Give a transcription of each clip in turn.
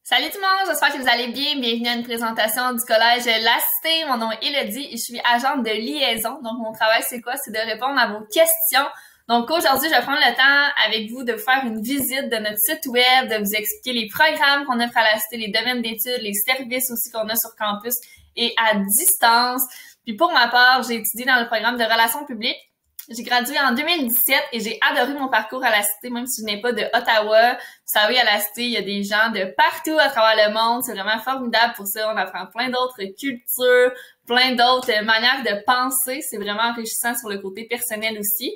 Salut tout le monde, j'espère que vous allez bien. Bienvenue à une présentation du collège La Cité. Mon nom est Elodie et je suis agente de liaison. Donc mon travail c'est quoi? C'est de répondre à vos questions. Donc aujourd'hui, je vais prendre le temps avec vous de vous faire une visite de notre site web, de vous expliquer les programmes qu'on offre à La Cité, les domaines d'études, les services aussi qu'on a sur campus et à distance. Puis pour ma part, j'ai étudié dans le programme de relations publiques. J'ai gradué en 2017 et j'ai adoré mon parcours à La Cité, même si je n'ai pas de Ottawa. Vous savez, à La Cité, il y a des gens de partout à travers le monde. C'est vraiment formidable pour ça. On apprend plein d'autres cultures, plein d'autres manières de penser. C'est vraiment enrichissant sur le côté personnel aussi.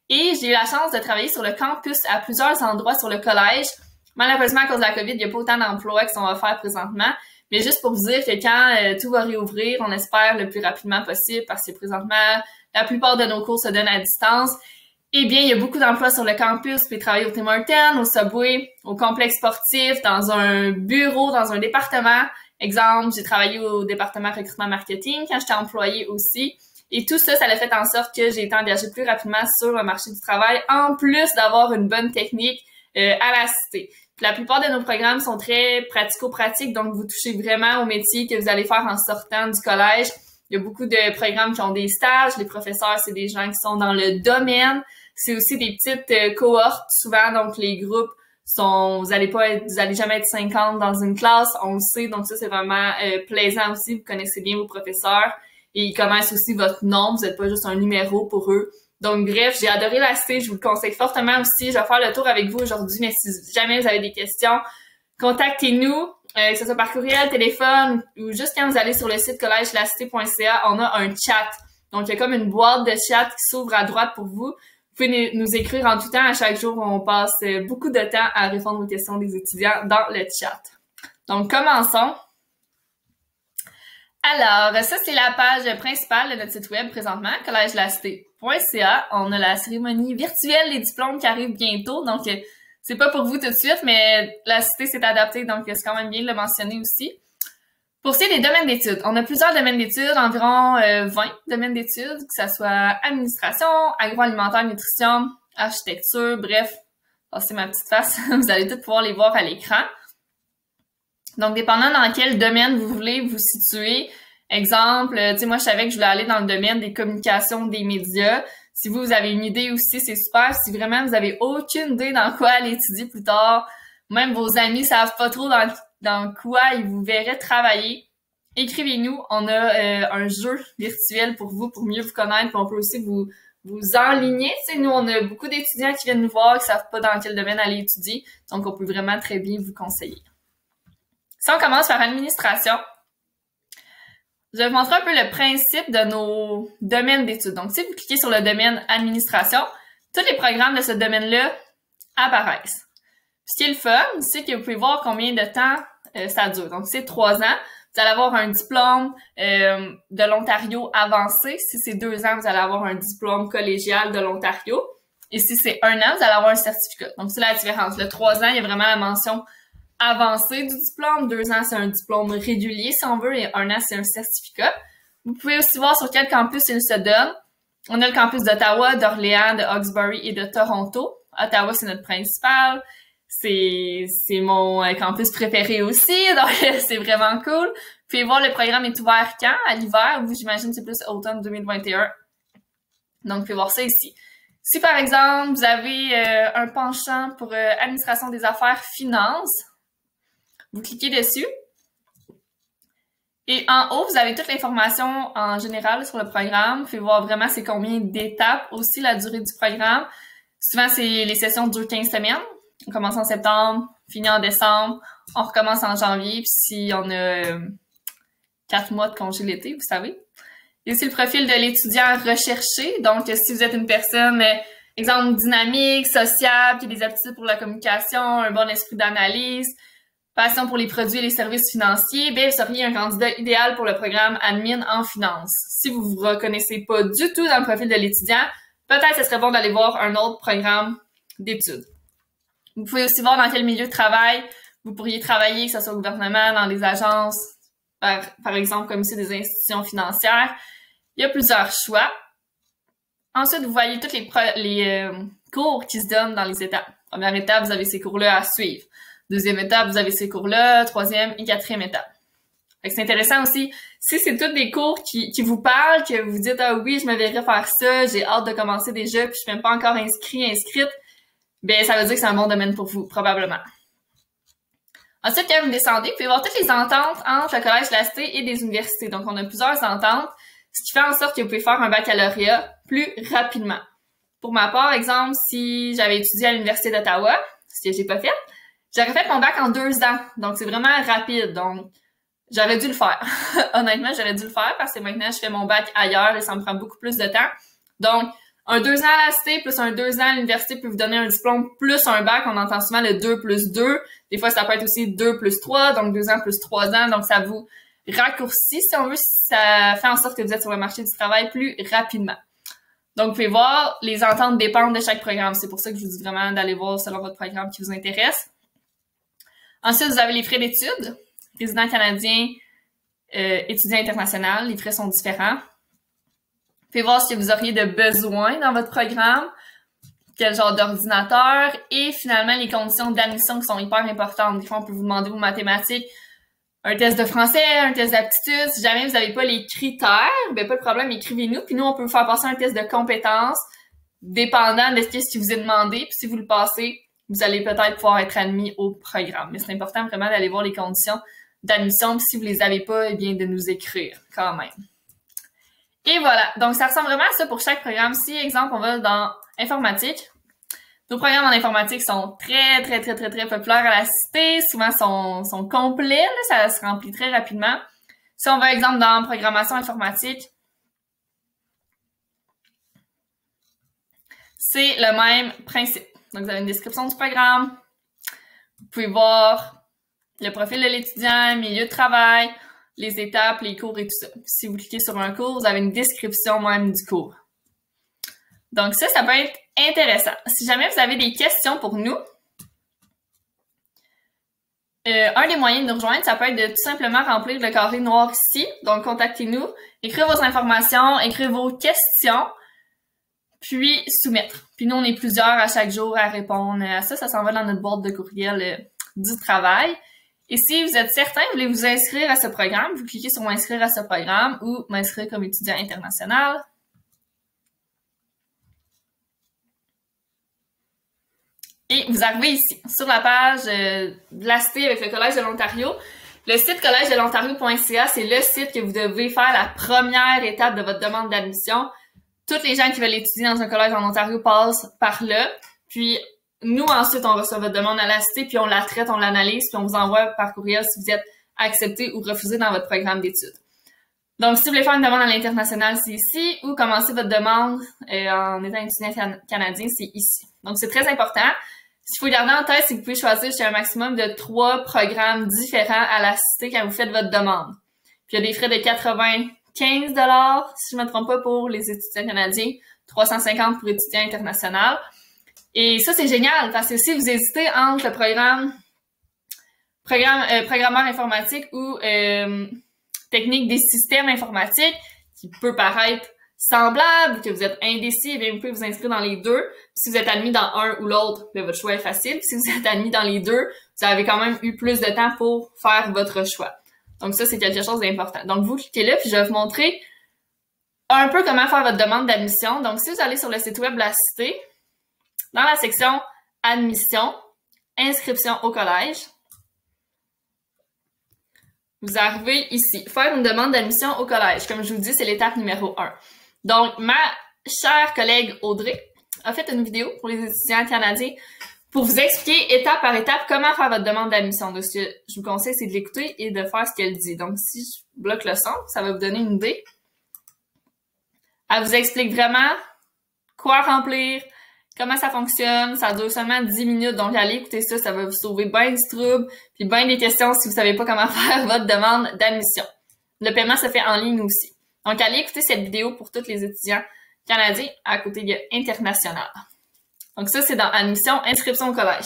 Et j'ai eu la chance de travailler sur le campus à plusieurs endroits sur le collège. Malheureusement, à cause de la COVID, il n'y a pas autant d'emplois qui sont offerts présentement. Mais juste pour vous dire que quand tout va réouvrir, on espère le plus rapidement possible parce que présentement, la plupart de nos cours se donnent à distance. Eh bien, il y a beaucoup d'emplois sur le campus. Vous pouvez travailler au Tim Hortons, au Subway, au complexe sportif, dans un bureau, dans un département. Exemple, j'ai travaillé au département recrutement marketing quand j'étais employée aussi. Et tout ça, ça a fait en sorte que j'ai été engagée plus rapidement sur le marché du travail, en plus d'avoir une bonne technique à La Cité. Puis la plupart de nos programmes sont très pratico-pratiques, donc vous touchez vraiment au métier que vous allez faire en sortant du collège. Il y a beaucoup de programmes qui ont des stages. Les professeurs, c'est des gens qui sont dans le domaine. C'est aussi des petites cohortes, souvent. Donc, les groupes sont, vous allez jamais être 50 dans une classe. On le sait. Donc, ça, c'est vraiment plaisant aussi. Vous connaissez bien vos professeurs. Et ils connaissent aussi votre nom. Vous n'êtes pas juste un numéro pour eux. Donc, bref, j'ai adoré La Cité. Je vous le conseille fortement aussi. Je vais faire le tour avec vous aujourd'hui. Mais si jamais vous avez des questions, contactez-nous. Que ce soit par courriel, téléphone ou juste quand vous allez sur le site collègelacité.ca, on a un chat. Donc, il y a comme une boîte de chat qui s'ouvre à droite pour vous. Vous pouvez nous écrire en tout temps. À chaque jour, on passe beaucoup de temps à répondre aux questions des étudiants dans le chat. Donc, commençons. Alors, ça, c'est la page principale de notre site web présentement, collègelacité.ca. On a la cérémonie virtuelle des diplômes qui arrive bientôt. Donc, c'est pas pour vous tout de suite, mais La Cité s'est adaptée, donc c'est quand même bien de le mentionner aussi. Pour ce qui est des domaines d'études, on a plusieurs domaines d'études, environ 20 domaines d'études, que ce soit administration, agroalimentaire, nutrition, architecture, bref, passez ma petite face, vous allez tous pouvoir les voir à l'écran. Donc, dépendant dans quel domaine vous voulez vous situer, exemple, tu sais, moi, je savais que je voulais aller dans le domaine des communications, des médias. Si vous avez une idée aussi, c'est super. Si vraiment vous avez aucune idée dans quoi aller étudier plus tard, même vos amis savent pas trop dans quoi ils vous verraient travailler, écrivez-nous. On a un jeu virtuel pour vous, pour mieux vous connaître. Puis on peut aussi vous enligner. Tu sais, nous, on a beaucoup d'étudiants qui viennent nous voir, qui savent pas dans quel domaine aller étudier. Donc, on peut vraiment très bien vous conseiller. Si on commence par administration, je vais vous montrer un peu le principe de nos domaines d'études. Donc, si vous cliquez sur le domaine administration, tous les programmes de ce domaine-là apparaissent. Puis, ce qui est le fun, c'est que vous pouvez voir combien de temps ça dure. Donc, c'est 3 ans. Vous allez avoir un diplôme de l'Ontario avancé. Si c'est 2 ans, vous allez avoir un diplôme collégial de l'Ontario. Et si c'est 1 an, vous allez avoir un certificat. Donc, c'est la différence. Le 3 ans, il y a vraiment la mention avancé du diplôme. 2 ans, c'est un diplôme régulier, si on veut, et 1 an, c'est un certificat. Vous pouvez aussi voir sur quel campus il se donne. On a le campus d'Ottawa, d'Orléans, de Hawkesbury et de Toronto. Ottawa, c'est notre principal. C'est mon campus préféré aussi, donc c'est vraiment cool. Vous pouvez voir le programme est ouvert quand? À l'hiver, ou j'imagine c'est plus automne 2021. Donc, vous pouvez voir ça ici. Si, par exemple, vous avez un penchant pour administration des affaires finances, vous cliquez dessus. Et en haut, vous avez toute l'information en général sur le programme. Vous pouvez voir vraiment c'est combien d'étapes, aussi la durée du programme. Souvent, c'est les sessions durent 15 semaines. On commence en septembre, finit en décembre, on recommence en janvier, puis si on a 4 mois de congé l'été, vous savez. Et aussi le profil de l'étudiant recherché. Donc, si vous êtes une personne, exemple, dynamique, sociable, qui a des aptitudes pour la communication, un bon esprit d'analyse, passion pour les produits et les services financiers, bien, vous seriez un candidat idéal pour le programme Admin en finance. Si vous vous reconnaissez pas du tout dans le profil de l'étudiant, peut-être ce serait bon d'aller voir un autre programme d'études. Vous pouvez aussi voir dans quel milieu de travail vous pourriez travailler, que ce soit au gouvernement, dans des agences, par exemple, comme ici, des institutions financières. Il y a plusieurs choix. Ensuite, vous voyez tous les cours qui se donnent dans les étapes. Première étape, vous avez ces cours-là à suivre. Deuxième étape, vous avez ces cours-là. Troisième et quatrième étape. Fait que c'est intéressant aussi, si c'est tous des cours qui vous parlent, que vous dites « Ah oui, je me verrais faire ça, j'ai hâte de commencer déjà, puis je suis même pas encore inscrite », ben ça veut dire que c'est un bon domaine pour vous, probablement. Ensuite, quand vous descendez, vous pouvez voir toutes les ententes entre le Collège de la Cité et des universités. Donc, on a plusieurs ententes, ce qui fait en sorte que vous pouvez faire un baccalauréat plus rapidement. Pour ma part, exemple, si j'avais étudié à l'Université d'Ottawa, ce que j'ai pas fait, j'aurais fait mon bac en 2 ans. Donc, c'est vraiment rapide. Donc, j'aurais dû le faire. Honnêtement, j'aurais dû le faire parce que maintenant, je fais mon bac ailleurs et ça me prend beaucoup plus de temps. Donc, un 2 ans à la Cité plus un 2 ans à l'université peut vous donner un diplôme plus un bac. On entend souvent le 2 plus 2. Des fois, ça peut être aussi 2 plus 3, donc 2 ans plus 3 ans. Donc, ça vous raccourcit, si on veut, ça fait en sorte que vous êtes sur le marché du travail plus rapidement. Donc, vous pouvez voir, les ententes dépendent de chaque programme. C'est pour ça que je vous dis vraiment d'aller voir selon votre programme qui vous intéresse. Ensuite, vous avez les frais d'études. Résident canadien, étudiant international, les frais sont différents. Vous pouvez voir ce que vous auriez de besoin dans votre programme, quel genre d'ordinateur, et finalement les conditions d'admission qui sont hyper importantes. Des fois, on peut vous demander vos mathématiques, un test de français, un test d'aptitude. Si jamais vous n'avez pas les critères, ben pas de problème, écrivez-nous, puis nous, on peut vous faire passer un test de compétences, dépendant de ce qui vous est demandé, puis si vous le passez, vous allez peut-être pouvoir être admis au programme. Mais c'est important vraiment d'aller voir les conditions d'admission, puis si vous les avez pas, eh bien, de nous écrire quand même. Et voilà, donc ça ressemble vraiment à ça pour chaque programme. Si, exemple, on va dans informatique, nos programmes en informatique sont très populaires à la Cité, souvent sont complets, là, ça se remplit très rapidement. Si on va, exemple, dans programmation informatique, c'est le même principe. Donc, vous avez une description du programme, vous pouvez voir le profil de l'étudiant, milieu de travail, les étapes, les cours et tout ça. Si vous cliquez sur un cours, vous avez une description même du cours. Donc ça peut être intéressant. Si jamais vous avez des questions pour nous, un des moyens de nous rejoindre, ça peut être de tout simplement remplir le carré noir ici. Donc contactez-nous, écrivez vos informations, écrivez vos questions, puis soumettre. Puis nous, on est plusieurs à chaque jour à répondre à ça. Ça s'en va dans notre boîte de courriel du travail. Et si vous êtes certain, vous voulez vous inscrire à ce programme, vous cliquez sur m'inscrire à ce programme ou m'inscrire comme étudiant international. Et vous arrivez ici, sur la page de la Cité avec le Collège de l'Ontario. Le site collège de l'Ontario.ca, c'est le site que vous devez faire la première étape de votre demande d'admission. Toutes les gens qui veulent étudier dans un collège en Ontario passent par là. Puis, nous, ensuite, on reçoit votre demande à la Cité, puis on la traite, on l'analyse, puis on vous envoie par courriel si vous êtes accepté ou refusé dans votre programme d'études. Donc, si vous voulez faire une demande à l'international, c'est ici, ou commencer votre demande en étant étudiant canadien, c'est ici. Donc, c'est très important. Ce qu'il faut garder en tête, c'est que vous pouvez choisir jusqu'à un maximum de 3 programmes différents à la Cité quand vous faites votre demande. Puis, il y a des frais de 95 $, si je ne me trompe pas, pour les étudiants canadiens, 350 pour étudiants internationaux. Et ça, c'est génial, parce que si vous hésitez entre le programmeur informatique ou technique des systèmes informatiques, qui peut paraître semblable, que vous êtes indécis, eh bien, vous pouvez vous inscrire dans les deux. Si vous êtes admis dans un ou l'autre, votre choix est facile. Si vous êtes admis dans les deux, vous avez quand même eu plus de temps pour faire votre choix. Donc ça, c'est quelque chose d'important. Donc vous cliquez là, puis je vais vous montrer un peu comment faire votre demande d'admission. Donc si vous allez sur le site web de la Cité, dans la section Admission, Inscription au collège, vous arrivez ici, faire une demande d'admission au collège. Comme je vous dis, c'est l'étape numéro 1. Donc, ma chère collègue Audrey a fait une vidéo pour les étudiants canadiens pour vous expliquer étape par étape comment faire votre demande d'admission. Donc, ce que je vous conseille, c'est de l'écouter et de faire ce qu'elle dit. Donc, si je bloque le son, ça va vous donner une idée. Elle vous explique vraiment quoi remplir, comment ça fonctionne. Ça dure seulement 10 minutes, donc allez écouter ça, ça va vous sauver bien du trouble, puis bien des questions si vous savez pas comment faire votre demande d'admission. Le paiement se fait en ligne aussi. Donc, allez écouter cette vidéo pour tous les étudiants canadiens. À côté, il y a international. Donc, ça, c'est dans admission, inscription au collège.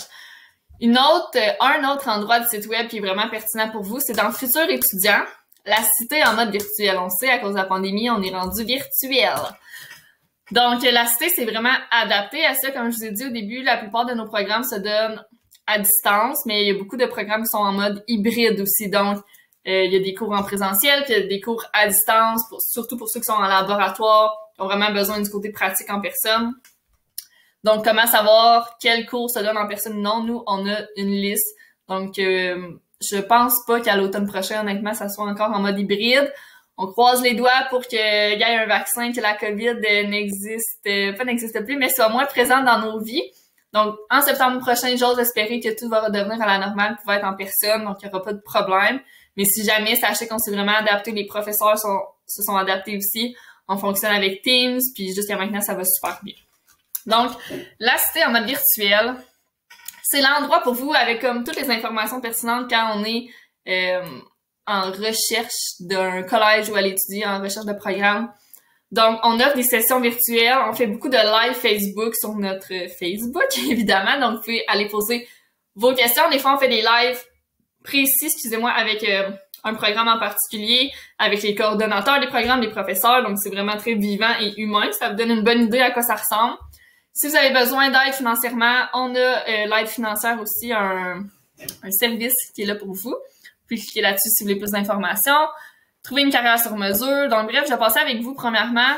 Un autre endroit du site web qui est vraiment pertinent pour vous, c'est dans futurs étudiants, la Cité en mode virtuel. On sait, à cause de la pandémie, on est rendu virtuel. Donc, la Cité, c'est vraiment adapté à ça. Comme je vous ai dit au début, la plupart de nos programmes se donnent à distance, mais il y a beaucoup de programmes qui sont en mode hybride aussi. Donc, il y a des cours en présentiel, puis il y a des cours à distance, surtout pour ceux qui sont en laboratoire, qui ont vraiment besoin du côté pratique en personne. Donc, comment savoir quel cours se donne en personne? Non, nous, on a une liste. Donc, je pense pas qu'à l'automne prochain, honnêtement, ça soit encore en mode hybride. On croise les doigts pour qu'il y ait un vaccin, que la COVID n'existe plus, mais soit moins présente dans nos vies. Donc, en septembre prochain, j'ose espérer que tout va redevenir à la normale, pour être en personne, donc il n'y aura pas de problème. Mais si jamais, sachez qu'on s'est vraiment adapté, les professeurs se sont adaptés aussi. On fonctionne avec Teams, puis jusqu'à maintenant, ça va super bien. Donc, la cité en mode virtuel, c'est l'endroit pour vous avec comme toutes les informations pertinentes quand on est en recherche d'un collège où aller étudier, en recherche de programme. Donc, on offre des sessions virtuelles. On fait beaucoup de live Facebook sur notre Facebook, évidemment. Donc, vous pouvez aller poser vos questions. Des fois, on fait des lives précis, avec un programme en particulier, avec les coordonnateurs des programmes, des professeurs. Donc, c'est vraiment très vivant et humain. Ça vous donne une bonne idée à quoi ça ressemble. Si vous avez besoin d'aide financièrement, on a l'aide financière aussi, un service qui est là pour vous. Puis cliquez là-dessus si vous voulez plus d'informations. Trouver une carrière sur mesure. Donc bref, je vais passer avec vous premièrement.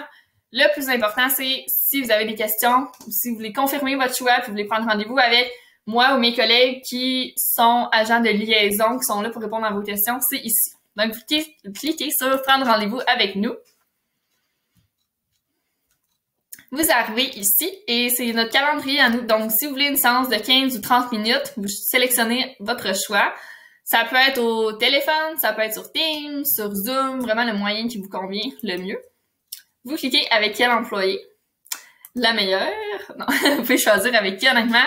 Le plus important, c'est si vous avez des questions ou si vous voulez confirmer votre choix puis vous voulez prendre rendez-vous avec moi ou mes collègues qui sont agents de liaison, qui sont là pour répondre à vos questions, c'est ici. Donc cliquez sur prendre rendez-vous avec nous. Vous arrivez ici et c'est notre calendrier à nous. Donc, si vous voulez une séance de 15 ou 30 minutes, vous sélectionnez votre choix. Ça peut être au téléphone, ça peut être sur Teams, sur Zoom, vraiment le moyen qui vous convient le mieux. Vous cliquez avec quel employé? La meilleure? Non, vous pouvez choisir avec qui, honnêtement.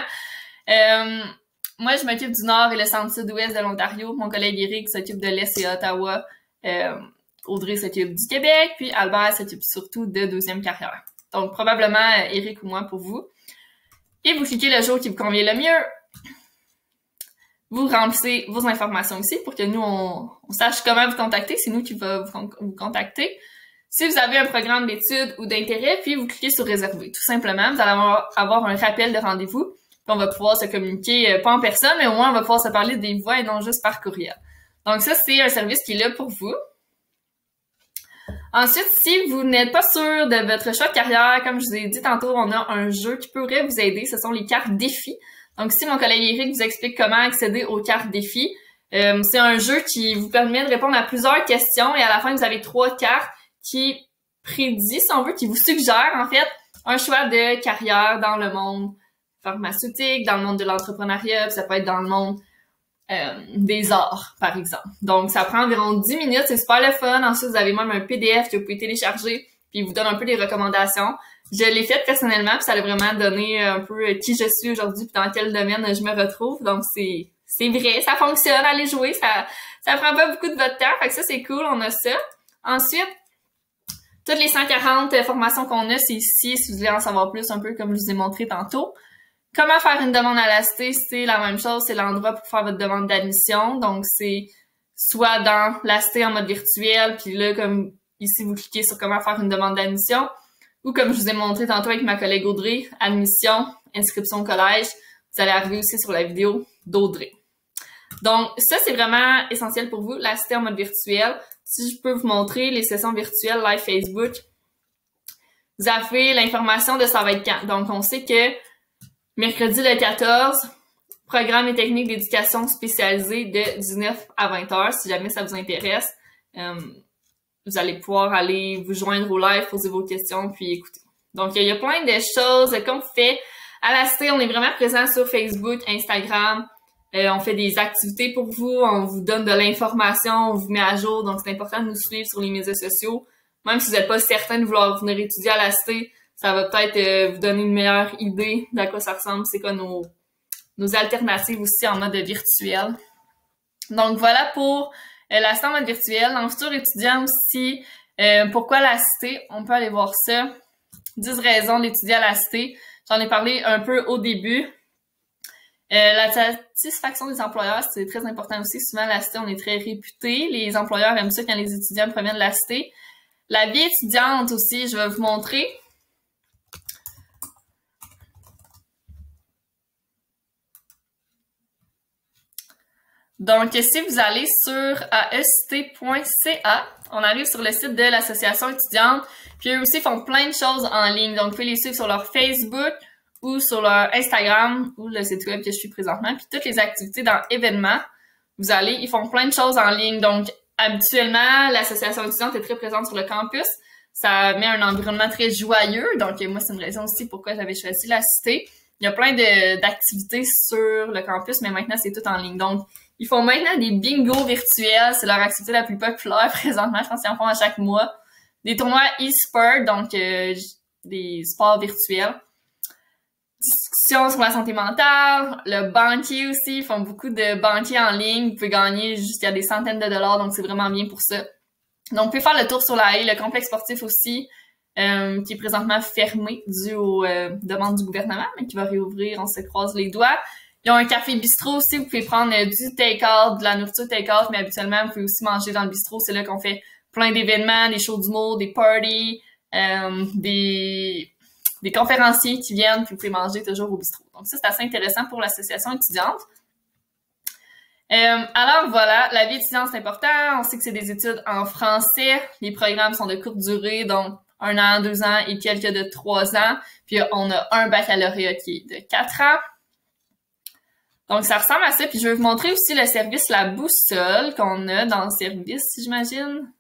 Moi, je m'occupe du nord et le centre-sud-ouest de l'Ontario. Mon collègue Eric s'occupe de l'est et Ottawa. Audrey s'occupe du Québec, puis Albert s'occupe surtout de deuxième carrière. Donc, probablement Eric ou moi pour vous. Et vous cliquez le jour qui vous convient le mieux. Vous remplissez vos informations aussi pour que nous, on sache comment vous contacter. C'est nous qui va vous contacter. Si vous avez un programme d'études ou d'intérêt, puis vous cliquez sur « Réserver ». Tout simplement, vous allez avoir un rappel de rendez-vous. Puis on va pouvoir se communiquer, pas en personne, mais au moins on va pouvoir se parler des voix et non juste par courriel. Donc ça, c'est un service qui est là pour vous. Ensuite, si vous n'êtes pas sûr de votre choix de carrière, comme je vous ai dit tantôt, on a un jeu qui pourrait vous aider. Ce sont les cartes défis. Donc, si mon collègue Eric vous explique comment accéder aux cartes défis, c'est un jeu qui vous permet de répondre à plusieurs questions et à la fin, vous avez 3 cartes qui prédit, si on veut, qui vous suggère, en fait, un choix de carrière dans le monde pharmaceutique, dans le monde de l'entrepreneuriat, ça peut être dans le monde des arts, par exemple. Donc, ça prend environ 10 minutes, c'est super le fun. Ensuite, vous avez même un PDF que vous pouvez télécharger, puis il vous donne un peu des recommandations. Je l'ai fait personnellement, puis ça a vraiment donné un peu qui je suis aujourd'hui, puis dans quel domaine je me retrouve. Donc, c'est vrai, ça fonctionne, allez jouer, ça prend pas beaucoup de votre temps, fait que ça, c'est cool, on a ça. Ensuite, toutes les 140 formations qu'on a, c'est ici, si vous voulez en savoir plus, un peu comme je vous ai montré tantôt. Comment faire une demande à la cité, c'est la même chose, c'est l'endroit pour faire votre demande d'admission. Donc, c'est soit dans la cité en mode virtuel, puis là, comme ici, vous cliquez sur comment faire une demande d'admission, ou comme je vous ai montré tantôt avec ma collègue Audrey, admission, inscription au collège, vous allez arriver aussi sur la vidéo d'Audrey. Donc, ça, c'est vraiment essentiel pour vous, la cité en mode virtuel. Si je peux vous montrer les sessions virtuelles live Facebook, vous avez l'information de ça va être quand. Donc, on sait que mercredi le 14, programme et techniques d'éducation spécialisée de 19 à 20 heures, si jamais ça vous intéresse. Vous allez pouvoir aller vous joindre au live, poser vos questions, puis écouter. Donc, il y a plein de choses qu'on fait. À la cité, on est vraiment présent sur Facebook, Instagram. On fait des activités pour vous, on vous donne de l'information, on vous met à jour. Donc, c'est important de nous suivre sur les médias sociaux. Même si vous n'êtes pas certain de vouloir venir étudier à la cité, ça va peut-être vous donner une meilleure idée d'à quoi ça ressemble. C'est quoi nos alternatives aussi en mode virtuel. Donc, voilà pour la cité en mode virtuel. Dans le futur étudiant aussi, pourquoi la cité? On peut aller voir ça. 10 raisons d'étudier à la cité. J'en ai parlé un peu au début. La satisfaction des employeurs, c'est très important aussi. Souvent, la cité, on est très réputé. Les employeurs aiment ça quand les étudiants proviennent de la cité. La vie étudiante aussi, je vais vous montrer. Donc, si vous allez sur aect.ca, on arrive sur le site de l'association étudiante, puis eux aussi font plein de choses en ligne. Donc, vous pouvez les suivre sur leur Facebook ou sur leur Instagram ou le site web que je suis présentement. Puis toutes les activités dans événements, ils font plein de choses en ligne. Donc, habituellement, l'association étudiante est très présente sur le campus. Ça met un environnement très joyeux. Donc, moi, c'est une raison aussi pourquoi j'avais choisi la cité. Il y a plein d'activités sur le campus, mais maintenant, c'est tout en ligne. Donc, ils font maintenant des bingos virtuels. C'est leur activité la plus populaire présentement. Je pense qu'ils en font à chaque mois. Des tournois e-sport, donc des sports virtuels. Discussions sur la santé mentale. Le banquier aussi. Ils font beaucoup de banquiers en ligne. Vous pouvez gagner jusqu'à des centaines de dollars. Donc, c'est vraiment bien pour ça. Donc, vous pouvez faire le tour sur la haie. Le complexe sportif aussi, qui est présentement fermé dû aux demandes du gouvernement, mais qui va réouvrir. On se croise les doigts. Ils ont un café bistrot aussi, vous pouvez prendre du take-out, de la nourriture take-out, mais habituellement, vous pouvez aussi manger dans le bistrot. C'est là qu'on fait plein d'événements, des shows d'humour, des parties, des conférenciers qui viennent, puis vous pouvez manger toujours au bistrot. Donc ça, c'est assez intéressant pour l'association étudiante. Alors voilà, la vie étudiante, c'est important. On sait que c'est des études en français. Les programmes sont de courte durée, donc 1 an, 2 ans et quelques de 3 ans. Puis on a un baccalauréat qui est de 4 ans. Donc, ça ressemble à ça. Puis, je vais vous montrer aussi le service La Boussole qu'on a dans le service, si j'imagine.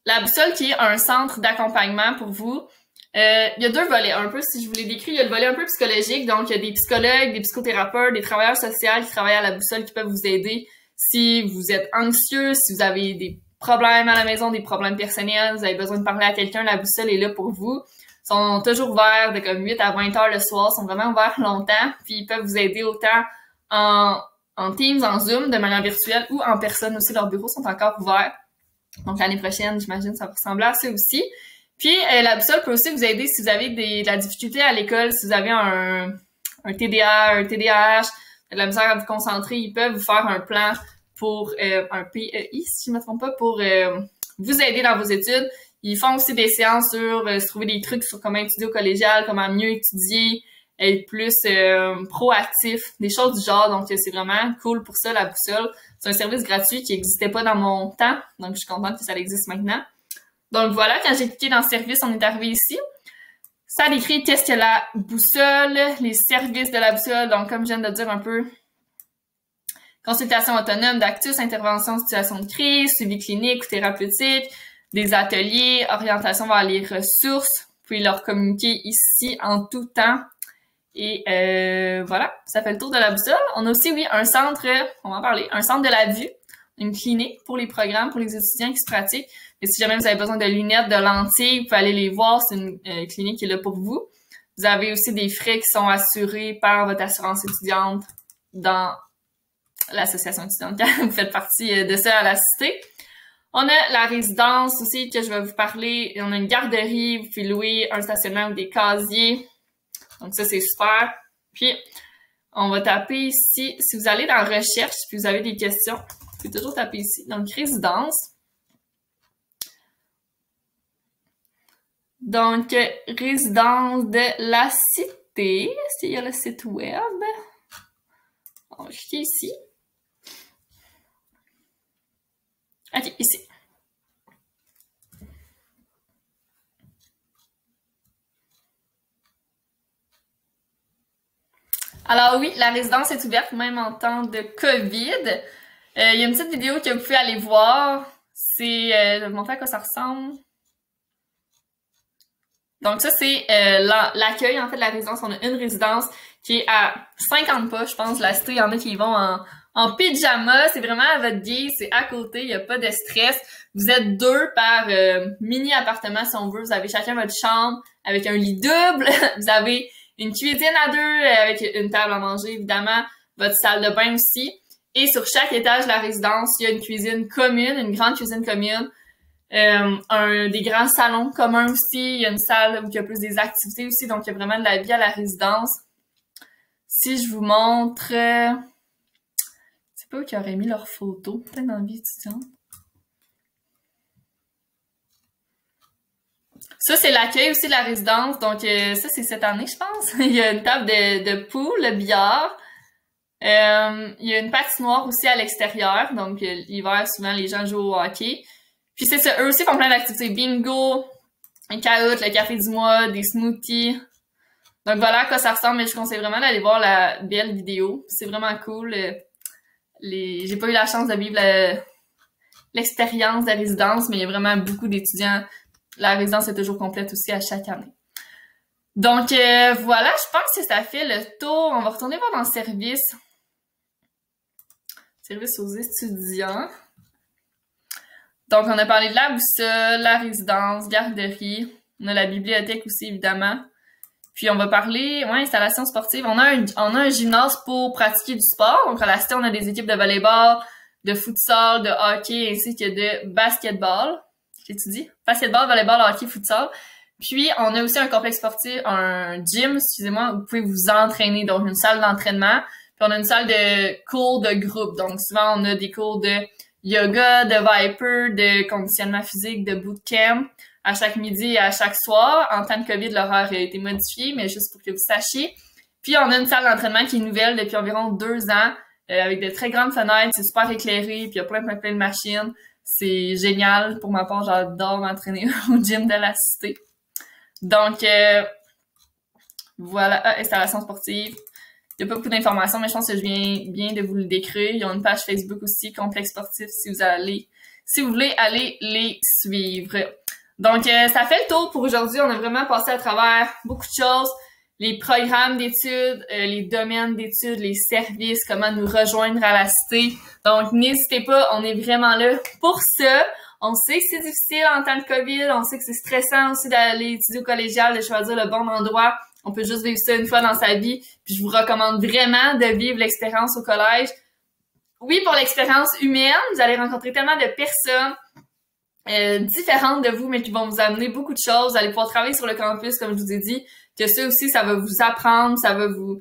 La Boussole qui est un centre d'accompagnement pour vous. Il y a 2 volets, un peu, si je vous l'ai décrit. Il y a le volet un peu psychologique. Donc, il y a des psychologues, des psychothérapeutes, des travailleurs sociaux qui travaillent à La Boussole qui peuvent vous aider si vous êtes anxieux, si vous avez des problèmes à la maison, des problèmes personnels, vous avez besoin de parler à quelqu'un, La Boussole est là pour vous. Sont toujours ouverts de comme 8 à 20 heures le soir, sont vraiment ouverts longtemps, puis ils peuvent vous aider autant en Teams, en Zoom, de manière virtuelle ou en personne aussi. Leurs bureaux sont encore ouverts. Donc l'année prochaine, j'imagine, ça va ressembler à ça aussi. Puis la boussole peut aussi vous aider si vous avez de la difficulté à l'école, si vous avez un TDA, un TDAH, de la misère à vous concentrer, ils peuvent vous faire un plan pour un PEI, si je ne me trompe pas, pour vous aider dans vos études. Ils font aussi des séances sur se trouver des trucs sur comment étudier au collégial, comment mieux étudier, être plus proactif, des choses du genre. Donc, c'est vraiment cool pour ça, la boussole. C'est un service gratuit qui n'existait pas dans mon temps. Donc, je suis contente que ça existe maintenant. Donc, voilà, quand j'ai cliqué dans « Service », on est arrivé ici. Ça décrit qu'est-ce que la boussole, les services de la boussole. Donc, comme je viens de dire un peu, consultation autonome d'actus, intervention en situation de crise, suivi clinique ou thérapeutique, des ateliers, orientation vers les ressources. Vous pouvez leur communiquer ici en tout temps. Et voilà, ça fait le tour de la boussole. On a aussi, oui, un centre, on va en parler, un centre de la vue, une clinique pour les programmes, pour les étudiants qui se pratiquent. Et si jamais vous avez besoin de lunettes, de lentilles, vous pouvez aller les voir, c'est une clinique qui est là pour vous. Vous avez aussi des frais qui sont assurés par votre assurance étudiante dans l'association étudiante quand vous faites partie de ça à la cité. On a la résidence aussi que je vais vous parler. On a une garderie, vous pouvez louer un stationnement ou des casiers. Donc ça, c'est super. Puis, on va taper ici. Si vous allez dans recherche, puis vous avez des questions, vous pouvez toujours taper ici. Donc, résidence. Donc, résidence de la cité. Est-ce qu'il y a le site web? On va cliquer ici. OK, ici. Alors oui, la résidence est ouverte même en temps de COVID. Il y a une petite vidéo que vous pouvez aller voir. C'est, je vais vous montrer à quoi ça ressemble. Donc ça, c'est l'accueil en fait de la résidence. On a une résidence qui est à 50 pas, je pense. La cité, il y en a qui y vont en pyjama. C'est vraiment à votre guise, c'est à côté, il n'y a pas de stress. Vous êtes 2 par mini-appartement si on veut. Vous avez chacun votre chambre avec un lit double. Vous avez une cuisine à 2 avec une table à manger, évidemment. Votre salle de bain aussi. Et sur chaque étage de la résidence, il y a une cuisine commune, une grande cuisine commune. Des grands salons communs aussi. Il y a une salle où il y a plus des activités aussi. Donc, il y a vraiment de la vie à la résidence. Si je vous montre... je sais pas où ils auraient mis leurs photos. Peut-être dans la vie étudiante. Ça, c'est l'accueil aussi de la résidence. Donc, ça, c'est cette année, je pense. Il y a une table de pool, le billard. Il y a une patinoire aussi à l'extérieur, donc l'hiver, souvent, les gens jouent au hockey. Puis c'est ça, eux aussi font plein d'activités. Bingo, un caout, le café du mois, des smoothies. Donc voilà à quoi ça ressemble, mais je conseille vraiment d'aller voir la belle vidéo. C'est vraiment cool. J'ai pas eu la chance de vivre l'expérience de la résidence, mais il y a vraiment beaucoup d'étudiants. La résidence est toujours complète aussi à chaque année. Donc voilà, je pense que ça fait le tour. On va retourner voir dans le service. Service aux étudiants. Donc on a parlé de la boussole, la résidence, garderie. On a la bibliothèque aussi, évidemment. Puis on va parler, installation sportive. On a un gymnase pour pratiquer du sport. Donc à la cité, on a des équipes de volleyball, de futsal, de hockey, ainsi que de basketball. J'ai-tu dit? Basketball, volleyball, hockey, futsal. Puis on a aussi un complexe sportif, un gym, excusez-moi, où vous pouvez vous entraîner. Donc une salle d'entraînement. Puis on a une salle de cours de groupe. Donc souvent on a des cours de yoga, de Viper, de conditionnement physique, de bootcamp. À chaque midi et à chaque soir. En temps de COVID, l'horaire a été modifié, mais juste pour que vous sachiez. Puis, on a une salle d'entraînement qui est nouvelle depuis environ 2 ans, avec de très grandes fenêtres. C'est super éclairé, puis il y a plein de machines. C'est génial. Pour ma part, j'adore m'entraîner au gym de la cité. Donc, voilà. Installation sportive. Il n'y a pas beaucoup d'informations, mais je pense que je viens bien de vous le décrire. Ils ont une page Facebook aussi, Complexe Sportif, si vous voulez aller les suivre. Donc, ça fait le tour pour aujourd'hui. On a vraiment passé à travers beaucoup de choses. Les programmes d'études, les domaines d'études, les services, comment nous rejoindre à la cité. Donc, n'hésitez pas, on est vraiment là pour ça. On sait que c'est difficile en temps de COVID. On sait que c'est stressant aussi d'aller étudier au collégial, de choisir le bon endroit. On peut juste vivre ça une fois dans sa vie. Puis, je vous recommande vraiment de vivre l'expérience au collège. Oui, pour l'expérience humaine, vous allez rencontrer tellement de personnes différentes de vous, mais qui vont vous amener beaucoup de choses. Vous allez pouvoir travailler sur le campus, comme je vous ai dit, que ça aussi, ça va vous apprendre, ça va vous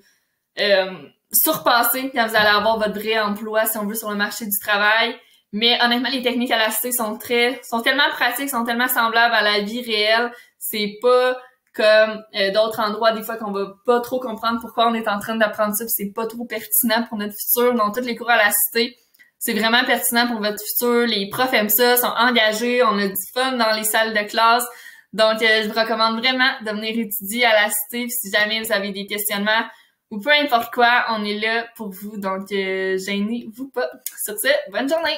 surpasser quand vous allez avoir votre vrai emploi, si on veut, sur le marché du travail. Mais honnêtement, les techniques à la cité sont tellement pratiques, sont tellement semblables à la vie réelle. C'est pas comme d'autres endroits, des fois, qu'on va pas trop comprendre pourquoi on est en train d'apprendre ça, puis c'est pas trop pertinent pour notre futur. Dans tous les cours à la cité, c'est vraiment pertinent pour votre futur. Les profs aiment ça, sont engagés, on a du fun dans les salles de classe. Donc, je vous recommande vraiment de venir étudier à la cité. Si jamais vous avez des questionnements ou peu importe quoi, on est là pour vous. Donc, gênez-vous pas. Sur ce, bonne journée!